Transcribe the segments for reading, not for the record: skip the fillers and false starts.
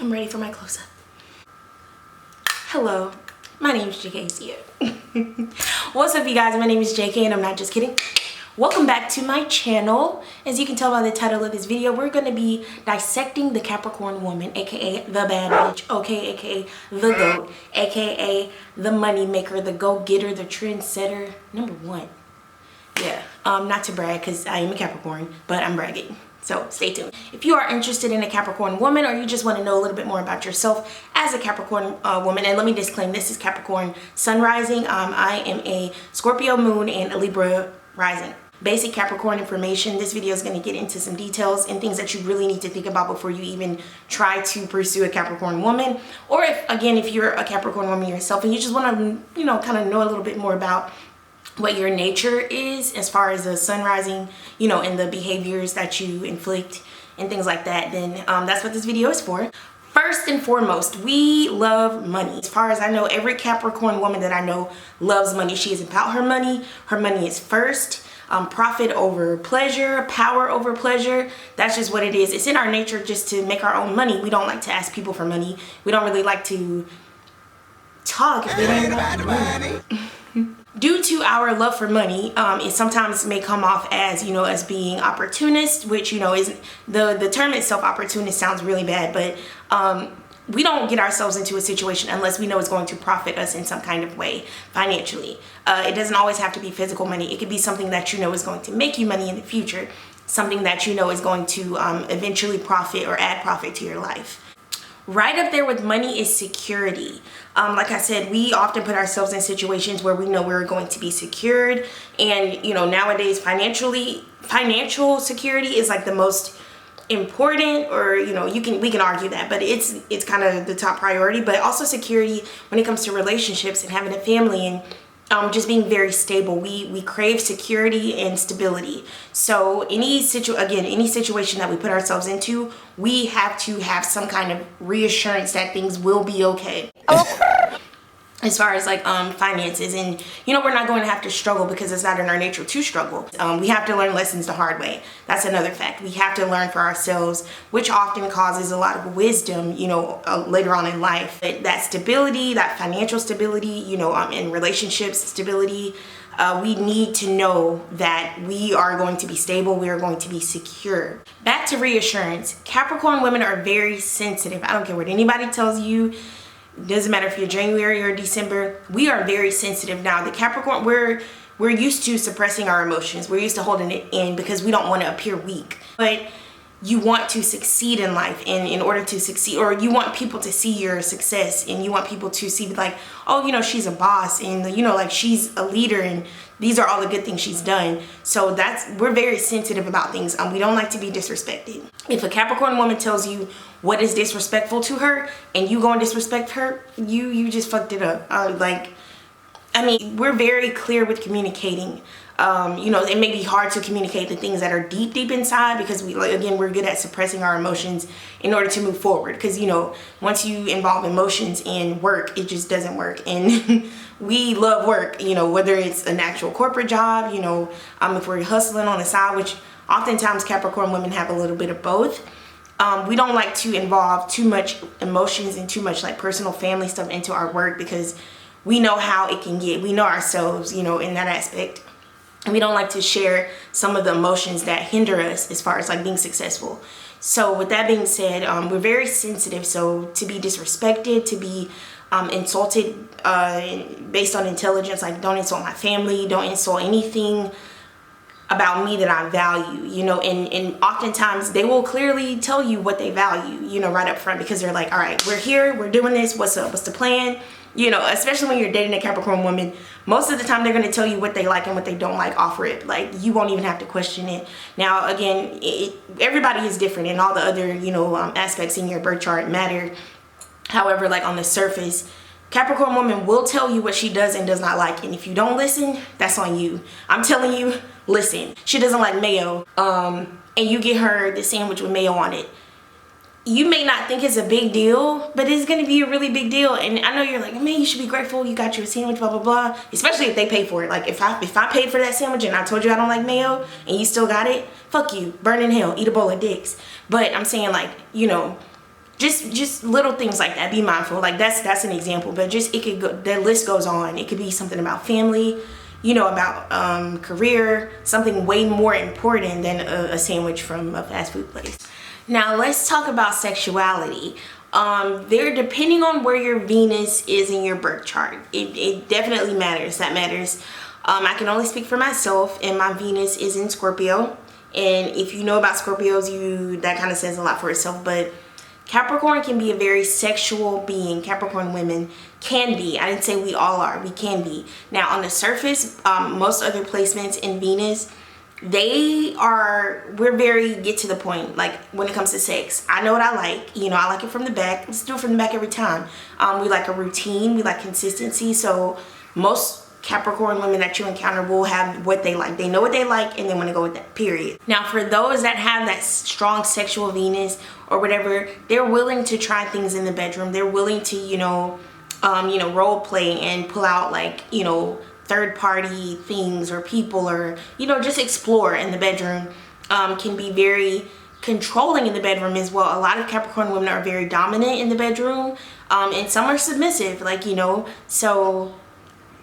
I'm ready for my close-up. Hello, my name is JK. What's up, you guys? My name is JK and I'm not just kidding. Welcome back to my channel. As you can tell by the title of this video, we're going to be dissecting the Capricorn woman, aka the bad bitch, okay, aka the GOAT, aka the money maker, the go-getter, the trendsetter, number one. Yeah, not to brag because I am a Capricorn, but I'm bragging. So stay tuned. If you are interested in a Capricorn woman, or you just want to know a little bit more about yourself as a Capricorn woman, and let me disclaim, this is Capricorn sun rising. I am a Scorpio moon and a Libra rising. Basic Capricorn information. This video is going to get into some details and things that you really need to think about before you even try to pursue a Capricorn woman. Or if you're a Capricorn woman yourself and you just want to, kind of know a little bit more about what your nature is as far as the sun rising, and the behaviors that you inflict and things like that, then that's what this video is for. First and foremost, we love money. As far as I know, every Capricorn woman that I know loves money. She is about her money. Her money is first. Profit over pleasure, power over pleasure. That's just what it is. It's in our nature just to make our own money. We don't like to ask people for money. We don't really like to talk if we don't have money. Due to our love for money, it sometimes may come off as, as being opportunist, which, is the term itself, opportunist, sounds really bad, but we don't get ourselves into a situation unless we know it's going to profit us in some kind of way financially. It doesn't always have to be physical money. It could be something that is going to make you money in the future, something that is going to eventually profit or add profit to your life. Right up there with money is security. Like I said, we often put ourselves in situations where we know we're going to be secured, and nowadays financial security is like the most important, or we can argue that, but it's kind of the top priority. But also security when it comes to relationships and having a family and just being very stable. We crave security and stability. So any situation that we put ourselves into, we have to have some kind of reassurance that things will be okay. As far as finances, and we're not going to have to struggle because it's not in our nature to struggle. We have to learn lessons the hard way. That's another fact. We have to learn for ourselves, which often causes a lot of wisdom, later on in life. But that stability, that financial stability, in relationships stability, we need to know that we are going to be stable, we are going to be secure. Back to reassurance. Capricorn women are very sensitive. I don't care what anybody tells you. Doesn't matter if you're January or December, we are very sensitive. Now the Capricorn, we're used to suppressing our emotions. We're used to holding it in because we don't want to appear weak. But you want to succeed in life, and in order to succeed, or you want people to see your success, and you want people to see oh, she's a boss, and she's a leader, and these are all the good things she's done. So we're very sensitive about things. We don't like to be disrespected. If a Capricorn woman tells you what is disrespectful to her and you go and disrespect her, you just fucked it up. We're very clear with communicating. It may be hard to communicate the things that are deep inside because we're good at suppressing our emotions in order to move forward. Because, once you involve emotions in work, it just doesn't work. And we love work, whether it's an actual corporate job, if we're hustling on the side, which oftentimes Capricorn women have a little bit of both. We don't like to involve too much emotions and too much personal family stuff into our work because we know how it can get. We know ourselves, in that aspect. And we don't like to share some of the emotions that hinder us as far as being successful. So with that being said, we're very sensitive. So to be disrespected, to be insulted based on intelligence, don't insult my family, don't insult anything about me that I value, and oftentimes they will clearly tell you what they value, right up front, because they're like, all right, we're here, we're doing this, what's up, what's the plan? Especially when you're dating a Capricorn woman, most of the time they're going to tell you what they like and what they don't like off rip. You won't even have to question it. Now, again, everybody is different, and all the other, aspects in your birth chart matter. However, on the surface, Capricorn woman will tell you what she does and does not like, and if you don't listen, that's on you. I'm telling you, listen. She doesn't like mayo, and you get her the sandwich with mayo on it. You may not think it's a big deal, but it's going to be a really big deal. And I know you're like, man, you should be grateful you got your sandwich, blah, blah, blah. Especially if they pay for it. If I paid for that sandwich and I told you I don't like mayo and you still got it, fuck you. Burn in hell. Eat a bowl of dicks. But I'm saying just little things like that. Be mindful. Like that's an example, but just it could go, the list goes on. It could be something about family, you know, about career, something way more important than a sandwich from a fast food place. Now let's talk about sexuality. There, depending on where your Venus is in your birth chart, it definitely matters. That matters. I can only speak for myself, and my Venus is in Scorpio. And if you know about Scorpios, that kind of says a lot for itself. But Capricorn can be a very sexual being. Capricorn women can be. I didn't say we all are. We can be. Now, on the surface, most other placements in Venus, we're very get to the point. Like when it comes to sex, I know what I like. You know, I like it from the back. Let's do it from the back every time. We like a routine. We like consistency. So most Capricorn women that you encounter will have what they like. They know what they like and they want to go with that, period. Now for those that have that strong sexual Venus or whatever, they're willing to try things in the bedroom. They're willing to, you know, role play and pull out, like, you know, third party things or people, or, you know, just explore in the bedroom. Can be very controlling in the bedroom as well. A lot of Capricorn women are very dominant in the bedroom, and some are submissive, like, you know. So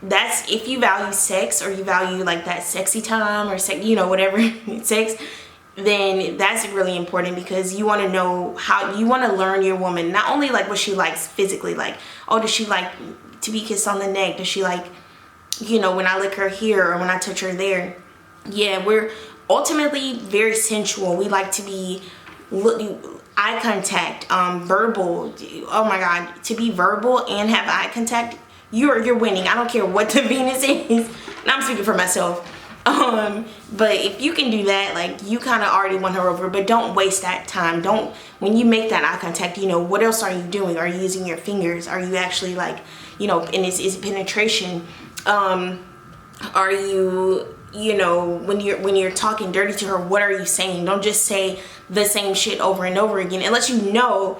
that's, if you value sex, or you value like that sexy time, or you know, whatever sex, then that's really important, because you want to know how, you want to learn your woman, not only like what she likes physically, like, oh, does she like to be kissed on the neck? Does she like, you know, when I lick her here or when I touch her there? Yeah, we're ultimately very sensual. We like to be eye contact, verbal. Oh my God, to be verbal and have eye contact, you're winning. I don't care what the Venus is. And I'm speaking for myself. But if you can do that, like, you kind of already won her over. But don't waste that time. Don't, when you make that eye contact, you know, what else are you doing? Are you using your fingers? Are you actually, like, you know, and is penetration? Are you, you know, when you're talking dirty to her, what are you saying? Don't just say the same shit over and over again, unless you know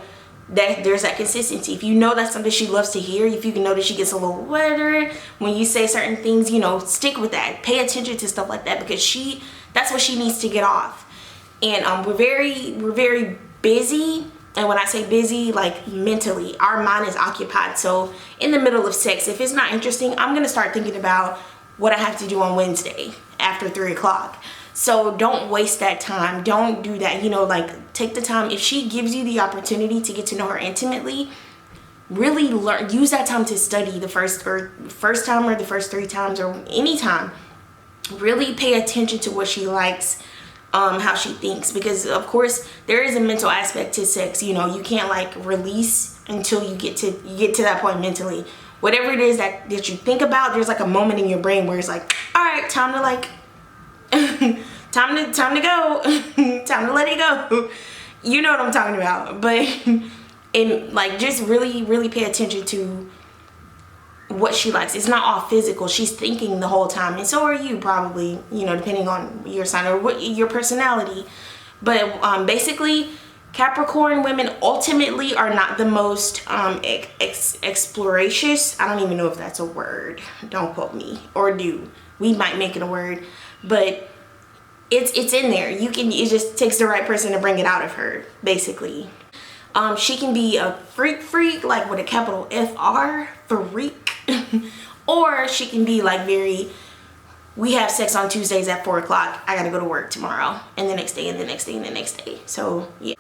that there's that consistency. If you know that's something she loves to hear, if you can know that she gets a little wetter when you say certain things, you know, stick with that. Pay attention to stuff like that, because that's what she needs to get off. And we're very busy. And when I say busy, like mentally, our mind is occupied. So in the middle of sex, if it's not interesting, I'm gonna start thinking about what I have to do on Wednesday after 3 o'clock. So don't waste that time. Don't do that. You know, like, take the time. If she gives you the opportunity to get to know her intimately, really learn, use that time to study the first time, or the first 3 times, or any time. Really pay attention to what she likes, how she thinks, because of course there is a mental aspect to sex. You know, you can't like release until you get to that point mentally. Whatever it is that you think about, there's like a moment in your brain where it's like, all right, time to like time to go. Time to let it go. You know what I'm talking about. But and like, just really pay attention to what she likes. It's not all physical. She's thinking the whole time, and so are you, probably, you know, depending on your sign or what your personality. But basically, Capricorn women ultimately are not the most exploracious. I don't even know if that's a word. Don't quote me. Or do. We might make it a word. But it's in there. It just takes the right person to bring it out of her, basically. She can be a freak, like with a capital F-R, freak. Or she can be like we have sex on Tuesdays at 4 o'clock. I gotta go to work tomorrow. And the next day, and the next day, and the next day. So, yeah.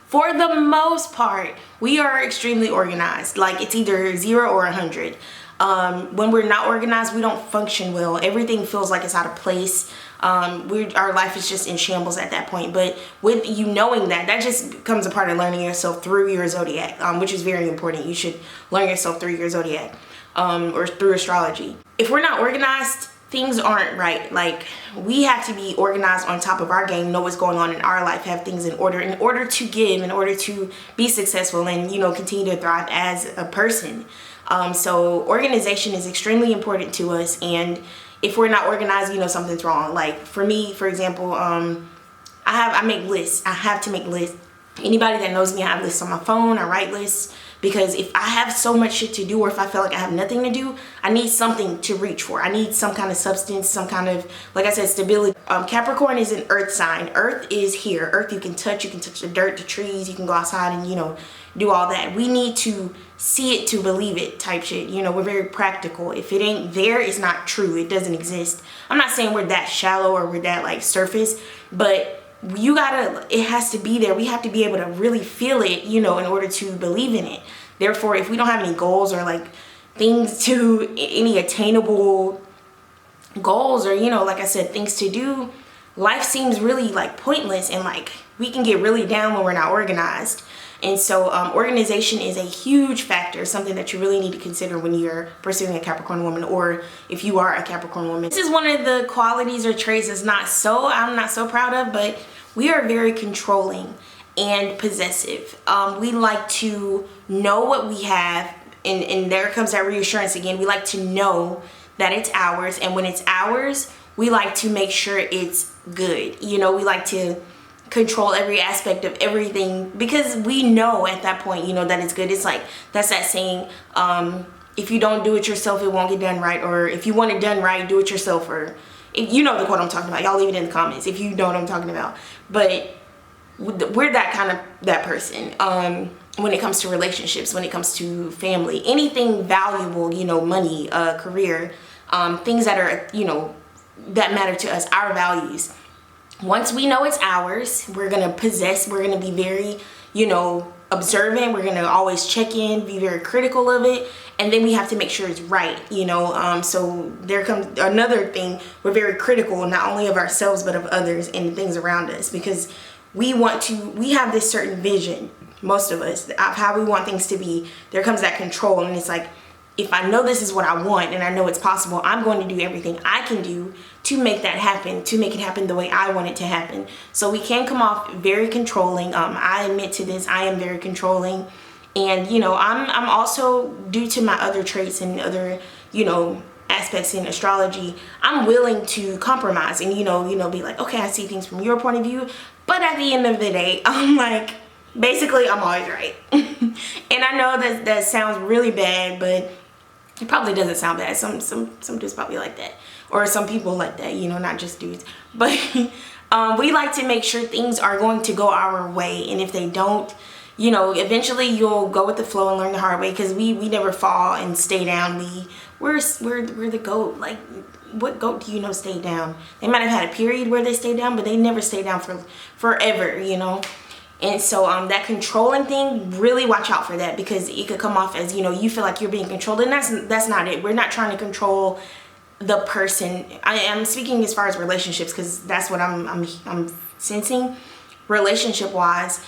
For the most part, we are extremely organized. Like, it's either 0 or 100. When we're not organized, we don't function well. Everything feels like it's out of place. Our life is just in shambles at that point. But with you knowing that just becomes a part of learning yourself through your zodiac, which is very important. You should learn yourself through your zodiac, or through astrology. If we're not organized, things aren't right. Like, we have to be organized, on top of our game, know what's going on in our life, have things in order to give, in order to be successful, and, you know, continue to thrive as a person. So organization is extremely important to us, and if we're not organized, you know, something's wrong. Like, for me, for example, I make lists. I have to make lists. Anybody that knows me, I have lists on my phone. I write lists because if I have so much shit to do, or if I feel like I have nothing to do, I need something to reach for. I need some kind of substance, some kind of, like I said, stability. Capricorn is an earth sign. Earth is here. Earth you can touch the dirt, the trees, you can go outside and, you know, do all that. We need to see it to believe it type shit. You know, we're very practical. If it ain't there, it's not true. It doesn't exist. I'm not saying we're that shallow or we're that like surface, but you gotta, it has to be there. We have to be able to really feel it, you know, in order to believe in it. Therefore, if we don't have any goals or like things to, any attainable goals, or, you know, like I said, things to do, life seems really like pointless, and like we can get really down when we're not organized. And so organization is a huge factor, something that you really need to consider when you're pursuing a Capricorn woman, or if you are a Capricorn woman. This is one of the qualities or traits that's I'm not so proud of, but we are very controlling and possessive. We like to know what we have, and there comes that reassurance again. We like to know that it's ours, and when it's ours, we like to make sure it's good. You know, we like to control every aspect of everything, because we know at that point, you know, that it's good. It's like, that's that saying, if you don't do it yourself, it won't get done right, or if you want it done right, do it yourself, or if, you know the quote I'm talking about. Y'all leave it in the comments if you know what I'm talking about. But we're that person when it comes to relationships, when it comes to family, anything valuable, you know, money, career, things that are, you know, that matter to us, our values. Once we know it's ours, we're gonna we're gonna be very, you know, observant. We're gonna always check in, be very critical of it, and then we have to make sure it's right, you know. So there comes another thing. We're very critical, not only of ourselves but of others and the things around us, because we have this certain vision, most of us, of how we want things to be. There comes that control, and it's like, if I know this is what I want and I know it's possible, I'm going to do everything I can do to make that happen, to make it happen the way I want it to happen. So we can come off very controlling. I admit to this, I am very controlling. And, you know, I'm also, due to my other traits and other, you know, aspects in astrology, I'm willing to compromise and, you know, be like, okay, I see things from your point of view. But at the end of the day, I'm like, basically, I'm always right. And I know that sounds really bad, but it probably doesn't sound bad. Some dudes probably like that, or some people like that, you know, not just dudes. But we like to make sure things are going to go our way, and if they don't, you know, eventually you'll go with the flow and learn the hard way, because we never fall and stay down. We're the goat. Like, what goat do you know stay down? They might have had a period where they stayed down, but they never stay down for forever, you know. And so that controlling thing, really watch out for that, because it could come off as, you know, you feel like you're being controlled, and that's not it. We're not trying to control the person. I am speaking as far as relationships, because that's what I'm sensing. Relationship wise,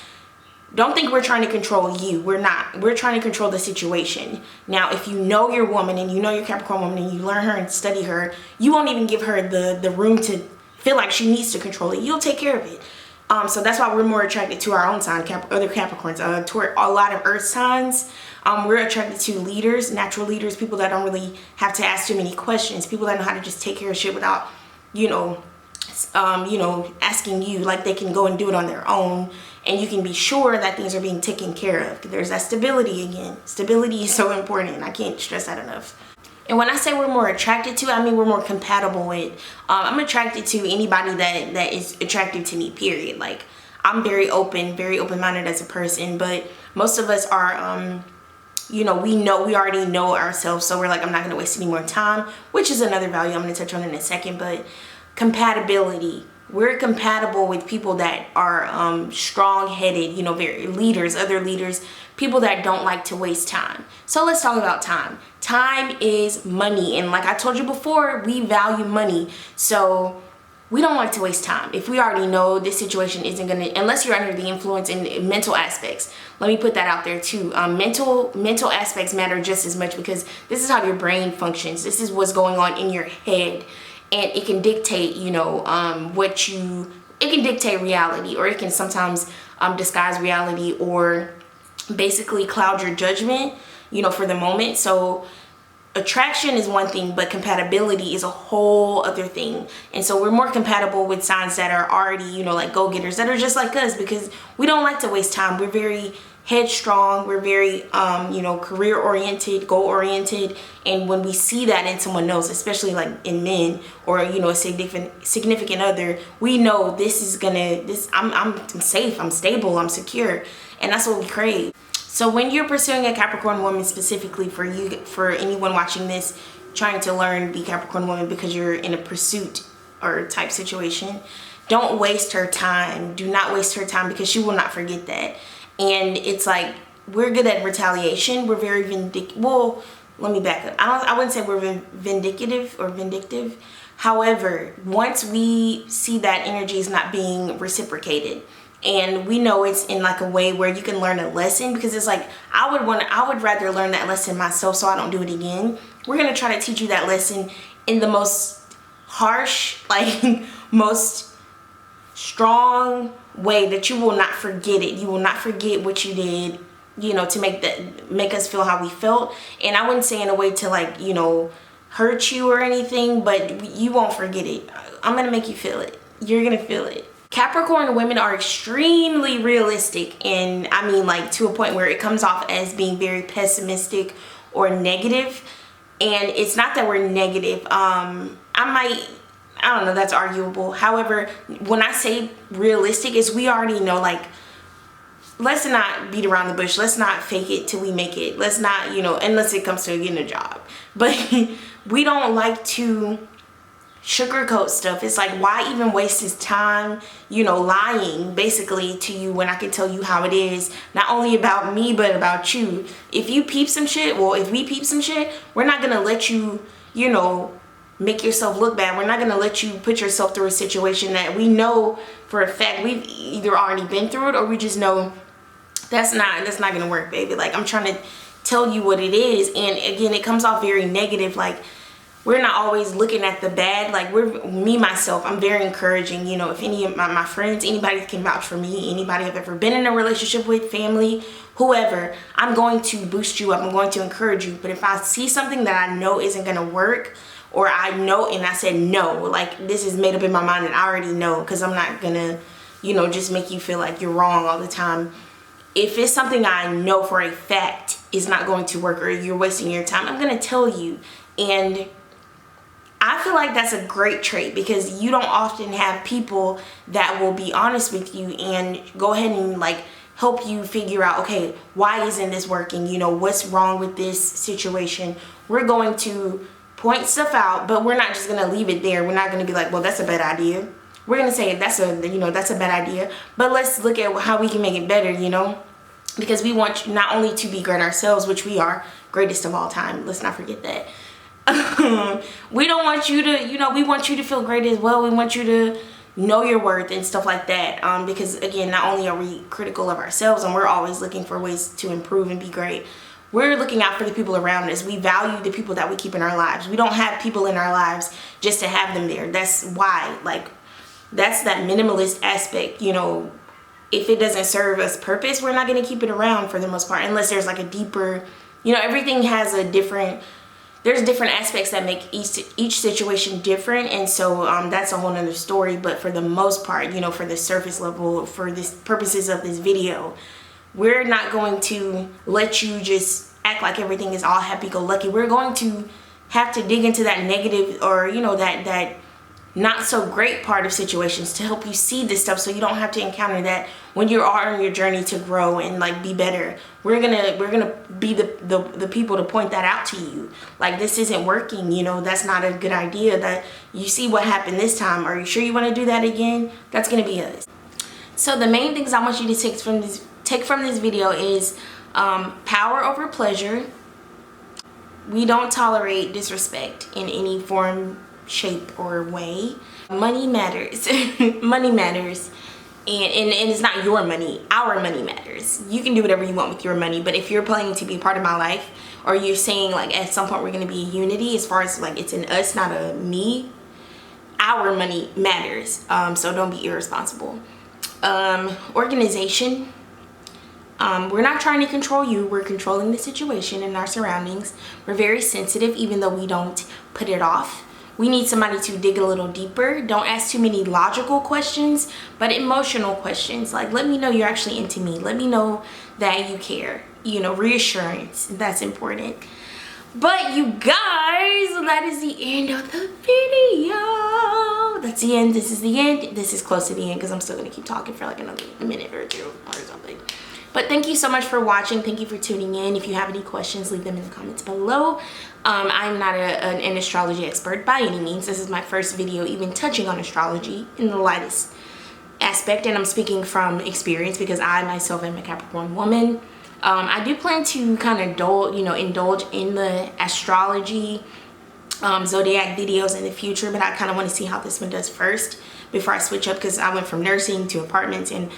don't think we're trying to control you. We're not. We're trying to control the situation. Now, if you know your woman and you know your Capricorn woman and you learn her and study her, you won't even give her the room to feel like she needs to control it. You'll take care of it. So that's why we're more attracted to our own sign, other Capricorns. Toward a lot of earth signs, we're attracted to leaders, natural leaders, people that don't really have to ask too many questions, people that know how to just take care of shit without, you know, asking you. Like, they can go and do it on their own, and you can be sure that things are being taken care of. There's that stability again. Stability is so important, and I can't stress that enough. And when I say we're more attracted to, I mean we're more compatible with. I'm attracted to anybody that is attractive to me, period. Like, I'm very open-minded as a person, but most of us are, you know, we already know ourselves, so we're like, I'm not going to waste any more time, which is another value I'm going to touch on in a second. But compatibility. We're compatible with people that are strong-headed, you know, very leaders, other leaders, people that don't like to waste time. So let's talk about time. Time is money, and like I told you before, we value money. So we don't like to waste time. If we already know this situation isn't gonna, unless you're under the influence in mental aspects. Let me put that out there too. Mental aspects matter just as much, because this is how your brain functions. This is what's going on in your head. And it can dictate, you know, it can dictate reality, or it can sometimes disguise reality, or basically cloud your judgment, you know, for the moment. So attraction is one thing, but compatibility is a whole other thing. And so we're more compatible with signs that are already, you know, like go-getters, that are just like us, because we don't like to waste time. We're very headstrong, we're very you know, career oriented, goal oriented. And when we see that in someone else, especially like in men, or you know, a significant other, we know this is gonna, I'm safe, I'm stable, I'm secure, and that's what we crave. So when you're pursuing a Capricorn woman, specifically for anyone watching this trying to learn the Capricorn woman because you're in a pursuit or type situation, don't waste her time. Do not waste her time, because she will not forget that. And it's like, we're good at retaliation. We're very vindictive. Well, let me back up. I wouldn't say we're vindictive. However, once we see that energy is not being reciprocated, and we know it's in like a way where you can learn a lesson, because it's like, I would rather learn that lesson myself so I don't do it again. We're gonna try to teach you that lesson in the most harsh, like most strong way that you will not forget it. You will not forget what you did, you know, to make us feel how we felt. And I wouldn't say in a way to like, you know, hurt you or anything, but you won't forget it. I'm gonna make you feel it. You're gonna feel it. Capricorn women are extremely realistic, and I mean like to a point where it comes off as being very pessimistic or negative. And it's not that we're negative. I don't know, that's arguable. However, when I say realistic, is we already know, like, let's not beat around the bush. Let's not fake it till we make it. Let's not, you know, unless it comes to getting a job. But we don't like to sugarcoat stuff. It's like, why even waste his time, you know, lying basically to you when I can tell you how it is, not only about me but about you. If you peep some shit, well, if we peep some shit, we're not gonna let you, you know, make yourself look bad. We're not gonna let you put yourself through a situation that we know for a fact we've either already been through it, or we just know that's not gonna work, baby. Like, I'm trying to tell you what it is. And again, it comes off very negative. Like, we're not always looking at the bad. Like, myself, I'm very encouraging. You know, if any of my friends, anybody can vouch for me, anybody I've ever been in a relationship with, family, whoever, I'm going to boost you up, I'm going to encourage you. But if I see something that I know isn't gonna work, or I know and I said no, like, this is made up in my mind and I already know, because I'm not gonna, you know, just make you feel like you're wrong all the time. If it's something I know for a fact is not going to work, or you're wasting your time, I'm gonna tell you. And I feel like that's a great trait, because you don't often have people that will be honest with you and go ahead and like help you figure out, okay, why isn't this working? You know, what's wrong with this situation? We're going to point stuff out, but we're not just gonna leave it there. We're not gonna be like, well, that's a bad idea. We're gonna say that's a bad idea, but let's look at how we can make it better, you know, because we want you not only to be great ourselves, which we are, greatest of all time. Let's not forget that. We don't want you to, you know, we want you to feel great as well. We want you to know your worth and stuff like that, because again, not only are we critical of ourselves and we're always looking for ways to improve and be great, we're looking out for the people around us. We value the people that we keep in our lives. We don't have people in our lives just to have them there. That's why, like, that's that minimalist aspect. You know, if it doesn't serve us purpose, we're not going to keep it around for the most part, unless there's like a deeper, you know, everything has a different, there's different aspects that make each situation different. And so that's a whole nother story. But for the most part, you know, for the surface level, for this purposes of this video, we're not going to let you just act like everything is all happy-go-lucky. We're going to have to dig into that negative, or, you know, that not so great part of situations to help you see this stuff, so you don't have to encounter that when you are on your journey to grow and like be better. We're gonna be the people to point that out to you. Like, this isn't working, you know, that's not a good idea. That you see what happened this time. Are you sure you want to do that again? That's gonna be us. So the main things I want you to take from this video is power over pleasure. We don't tolerate disrespect in any form, shape, or way. Money matters. Money matters. And it's not your money. Our money matters. You can do whatever you want with your money, but if you're planning to be part of my life, or you're saying like at some point we're going to be a unity, as far as like it's an us, not a me, our money matters. So don't be irresponsible. Organization. We're not trying to control you. We're controlling the situation and our surroundings. We're very sensitive, even though we don't put it off. we need somebody to dig a little deeper. Don't ask too many logical questions, but emotional questions. Like, let me know you're actually into me. Let me know that you care. You know, reassurance, that's important. But you guys, that is the end of the video. That's the end. This is the end. This is close to the end because I'm still going to keep talking for like another minute or two or something. But thank you so much for watching. Thank you for tuning in. If you have any questions, leave them in the comments below. I'm not an astrology expert by any means. This is my first video even touching on astrology in the lightest aspect, and I'm speaking from experience because I myself am a Capricorn woman. I do plan to kind of indulge in the astrology zodiac videos in the future, but I kind of want to see how this one does first before I switch up, because I went from nursing to apartments, and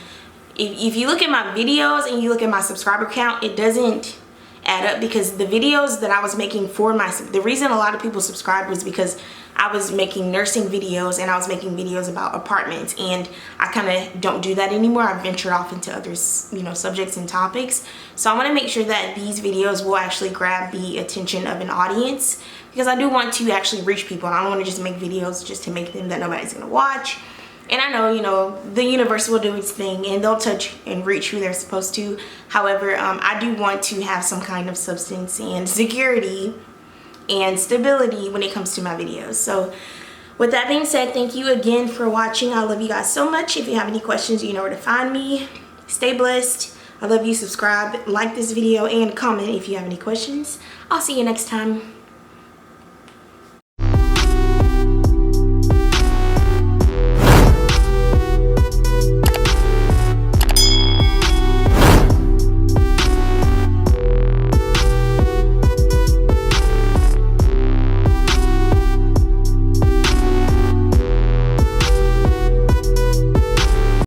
if you look at my videos and you look at my subscriber count, it doesn't add up, because the videos that I was making for the reason a lot of people subscribed was because I was making nursing videos and I was making videos about apartments, and I kind of don't do that anymore. I've ventured off into other, subjects and topics. So I want to make sure that these videos will actually grab the attention of an audience, because I do want to actually reach people. I don't want to just make videos just to make them that nobody's going to watch. And I know, the universe will do its thing and they'll touch and reach who they're supposed to. However, I do want to have some kind of substance and security and stability when it comes to my videos. So with that being said, thank you again for watching. I love you guys so much. If you have any questions, you know where to find me. Stay blessed. I love you. Subscribe, like this video, and comment if you have any questions. I'll see you next time.